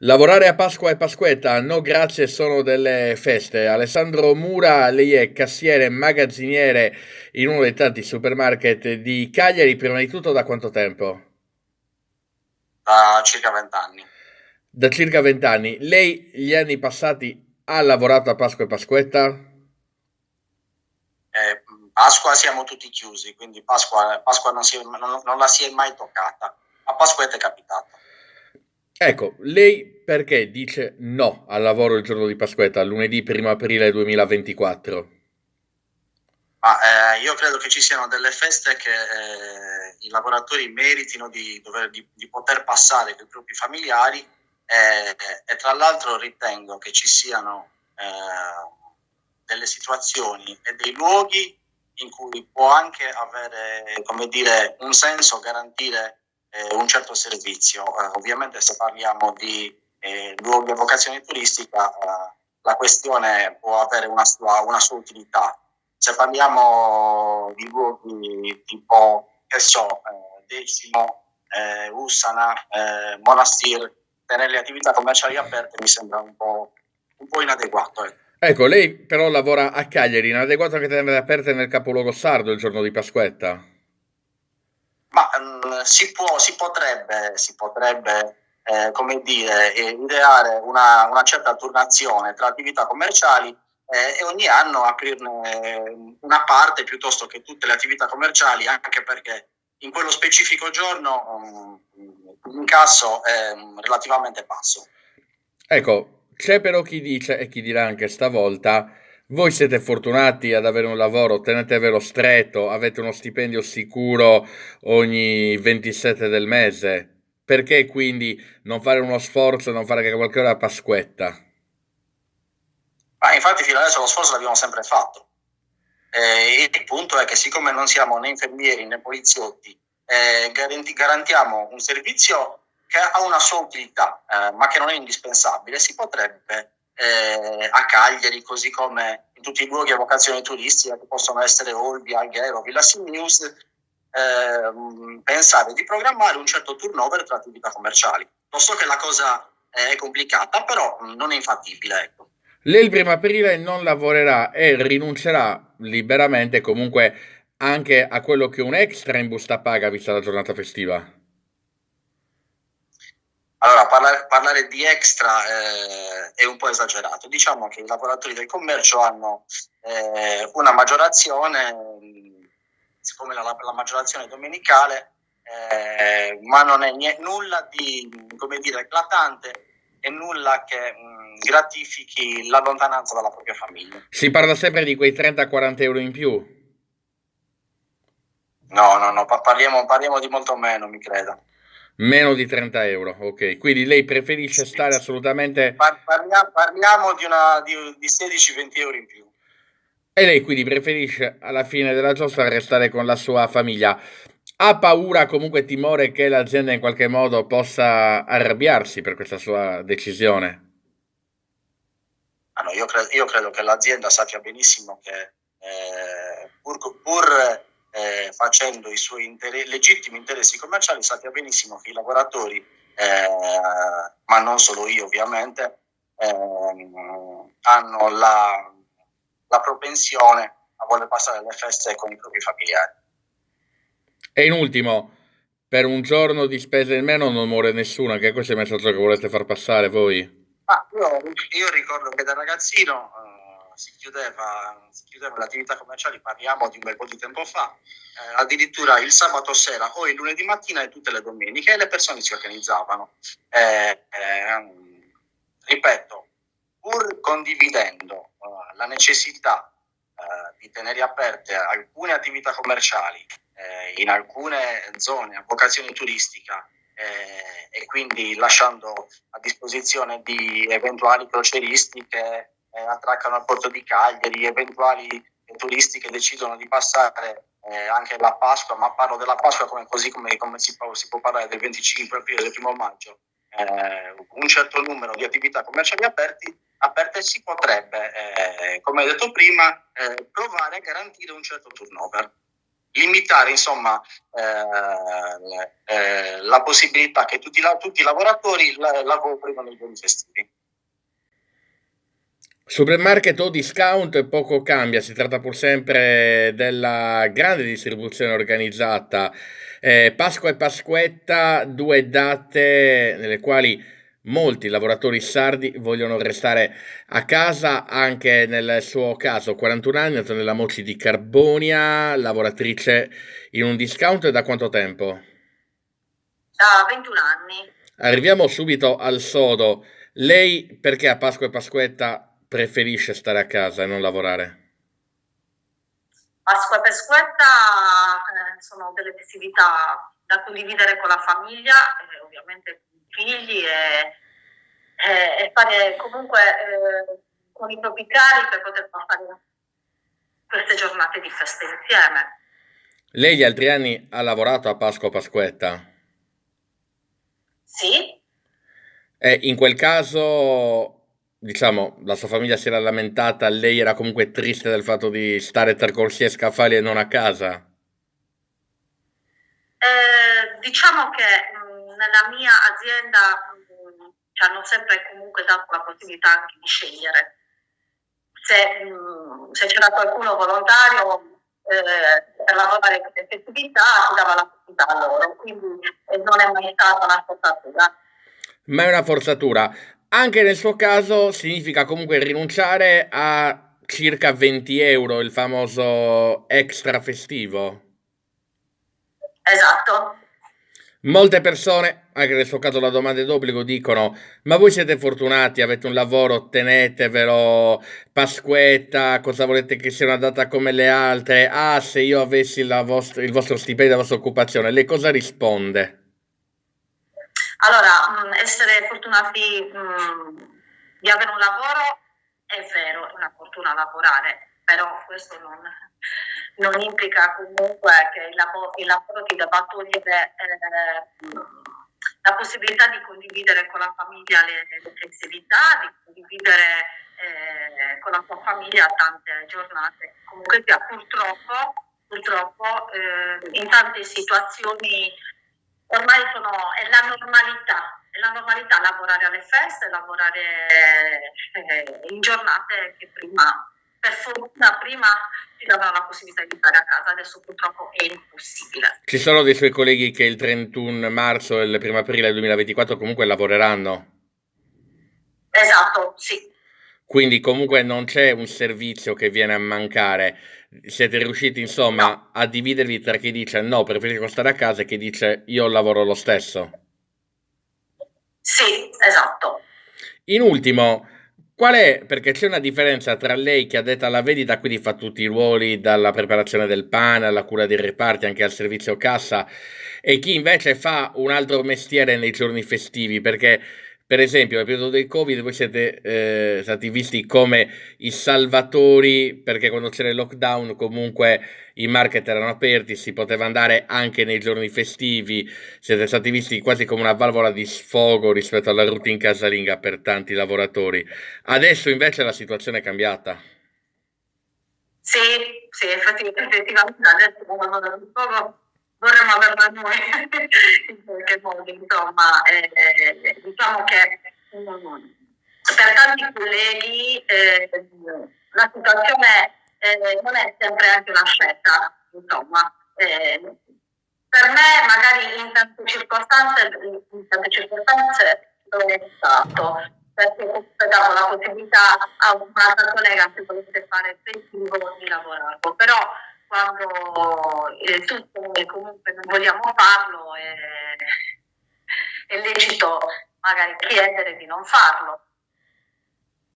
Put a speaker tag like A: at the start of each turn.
A: Lavorare a Pasqua e Pasquetta, no grazie, sono delle feste. Alessandro Mura, lei è cassiere e magazziniere in uno dei tanti supermarket di Cagliari. Prima di tutto, da quanto tempo?
B: Da circa 20 anni.
A: Da circa 20 anni. Lei gli anni passati ha lavorato a Pasqua e Pasquetta?
B: Pasqua siamo tutti chiusi, quindi Pasqua non la si è mai toccata. A Pasquetta è capitata.
A: Ecco, lei perché dice no al lavoro il giorno di Pasquetta, lunedì 1 aprile 2024?
B: Ma io credo che ci siano delle feste che i lavoratori meritino di poter passare con i propri familiari e tra l'altro ritengo che ci siano delle situazioni e dei luoghi in cui può anche avere, come dire, un senso garantire un certo servizio. Ovviamente se parliamo di luoghi a vocazione turistica, la questione può avere una sua utilità. Se parliamo di luoghi tipo, che so, Decimo, Ussana, Monastir, tenere le attività commerciali aperte mi sembra un po' inadeguato. Ecco.
A: Ecco, lei però lavora a Cagliari, inadeguato anche tenere aperte nel capoluogo sardo il giorno di Pasquetta.
B: Ma si potrebbe come dire, ideare una certa turnazione tra attività commerciali e ogni anno aprirne una parte piuttosto che tutte le attività commerciali, anche perché in quello specifico giorno l'incasso è relativamente basso.
A: Ecco, c'è però chi dice, e chi dirà anche stavolta, voi siete fortunati ad avere un lavoro, tenetevelo stretto, avete uno stipendio sicuro ogni 27 del mese. Perché quindi non fare uno sforzo, non fare che qualche ora a Pasquetta?
B: Ma infatti fino adesso lo sforzo l'abbiamo sempre fatto. Il punto è che siccome non siamo né infermieri né poliziotti, garantiamo un servizio che ha una sua utilità, ma che non è indispensabile. Si potrebbe a Cagliari, così come in tutti i luoghi a vocazione turistica, che possono essere Olbia, Alghero, Villa News, pensare di programmare un certo turnover tra attività commerciali. Lo so che la cosa è complicata, però non è infattibile. Ecco.
A: Lei il 1 aprile non lavorerà e rinuncerà liberamente comunque anche a quello che un extra in busta paga vista la giornata festiva.
B: Allora, parlare di extra è un po' esagerato. Diciamo che i lavoratori del commercio hanno una maggiorazione, siccome la maggiorazione è domenicale, ma non è nulla di, come dire, eclatante e nulla che gratifichi la lontananza dalla propria famiglia.
A: Si parla sempre di quei 30-40 euro in più.
B: No, parliamo di molto meno, mi creda.
A: Meno di 30 euro, ok. Quindi lei preferisce
B: Sì,
A: stare
B: sì.
A: assolutamente.
B: Parliamo di 16-20 euro in più.
A: E lei quindi preferisce alla fine della giostra restare con la sua famiglia. Ha paura, comunque timore che l'azienda in qualche modo possa arrabbiarsi per questa sua decisione?
B: Ah, no, io credo che l'azienda sappia benissimo che pur facendo i suoi legittimi interessi commerciali, sappia benissimo che i lavoratori, ma non solo io ovviamente, hanno la propensione a voler passare le feste con i propri familiari.
A: E in ultimo, per un giorno di spese in meno non muore nessuno, anche questo è il messaggio che volete far passare voi?
B: Ah, io ricordo che da ragazzino si chiudeva le attività commerciali, parliamo di un bel po' di tempo fa, addirittura il sabato sera o il lunedì mattina e tutte le domeniche e le persone si organizzavano. Ripeto, pur condividendo la necessità di tenere aperte alcune attività commerciali in alcune zone a vocazione turistica e quindi lasciando a disposizione di eventuali crocieristi che attraccano al porto di Cagliari, eventuali turisti che decidono di passare anche la Pasqua, ma parlo della Pasqua come si può parlare del 25 aprile, del 1 maggio, un certo numero di attività commerciali aperte si potrebbe, come detto prima, provare a garantire un certo turnover. limitare insomma la possibilità che tutti i lavoratori lavorino nei giorni festivi.
A: Supermarket o discount poco cambia, si tratta pur sempre della grande distribuzione organizzata. Pasqua e Pasquetta, due date nelle quali molti lavoratori sardi vogliono restare a casa, anche nel suo caso, 41 anni, Antonella Moci di Carbonia, lavoratrice in un discount da quanto tempo?
C: Da 21 anni.
A: Arriviamo subito al sodo. Lei perché a Pasqua e Pasquetta preferisce stare a casa e non lavorare?
C: Pasqua e Pasquetta sono delle festività da condividere con la famiglia, ovviamente con i figli e fare comunque con i propri cari per poter passare queste giornate di festa insieme.
A: Lei gli altri anni ha lavorato a Pasqua o Pasquetta?
C: Sì.
A: E in quel caso, diciamo, la sua famiglia si era lamentata, lei era comunque triste del fatto di stare tra corsie e scaffali e non a casa?
C: Diciamo che nella mia azienda ci hanno sempre comunque dato la possibilità anche di scegliere. Se c'era qualcuno volontario per lavorare con le festività, si dava la possibilità a loro, quindi non è mai stata una forzatura.
A: Ma è una forzatura. Anche nel suo caso significa comunque rinunciare a circa 20 euro, il famoso extra festivo.
C: Esatto.
A: Molte persone, anche nel suo caso la domanda è d'obbligo, dicono: ma voi siete fortunati, avete un lavoro, tenetevelo, Pasquetta, cosa volete che sia una data come le altre? Ah, se io avessi il vostro stipendio, la vostra occupazione. Lei cosa risponde?
C: Allora, essere fortunati di avere un lavoro è vero, è una fortuna lavorare, però questo non implica comunque che il lavoro ti debba togliere la possibilità di condividere con la famiglia le festività, di condividere con la tua famiglia tante giornate. Comunque sia, purtroppo in tante situazioni ormai è la normalità lavorare alle feste, lavorare in giornate che per fortuna prima ti davano la possibilità di stare a casa, adesso purtroppo è impossibile.
A: Ci sono dei suoi colleghi che il 31 marzo e il 1 aprile 2024 comunque lavoreranno.
C: Esatto, sì.
A: Quindi comunque non c'è un servizio che viene a mancare. Siete riusciti insomma a dividervi tra chi dice no, preferisco stare a casa e chi dice io lavoro lo stesso.
C: Sì, esatto.
A: In ultimo, qual è, perché c'è una differenza tra lei che è addetta alla vendita, quindi fa tutti i ruoli, dalla preparazione del pane alla cura dei reparti, anche al servizio cassa, e chi invece fa un altro mestiere nei giorni festivi, perché per esempio nel periodo del Covid voi siete stati visti come i salvatori, perché quando c'era il lockdown comunque i market erano aperti, si poteva andare anche nei giorni festivi, siete stati visti quasi come una valvola di sfogo rispetto alla routine casalinga per tanti lavoratori. Adesso invece la situazione è cambiata.
C: Sì, effettivamente adesso la valvola di sfogo vorremmo averla noi in qualche modo, insomma, diciamo che per tanti colleghi la situazione non è sempre anche una scelta, insomma. Per me magari in tante circostanze lo è stato, perché comunque davo la possibilità a un'altra collega che volesse fare festivo di lavorarlo, però quando tutti comunque non vogliamo farlo è lecito magari chiedere di non farlo.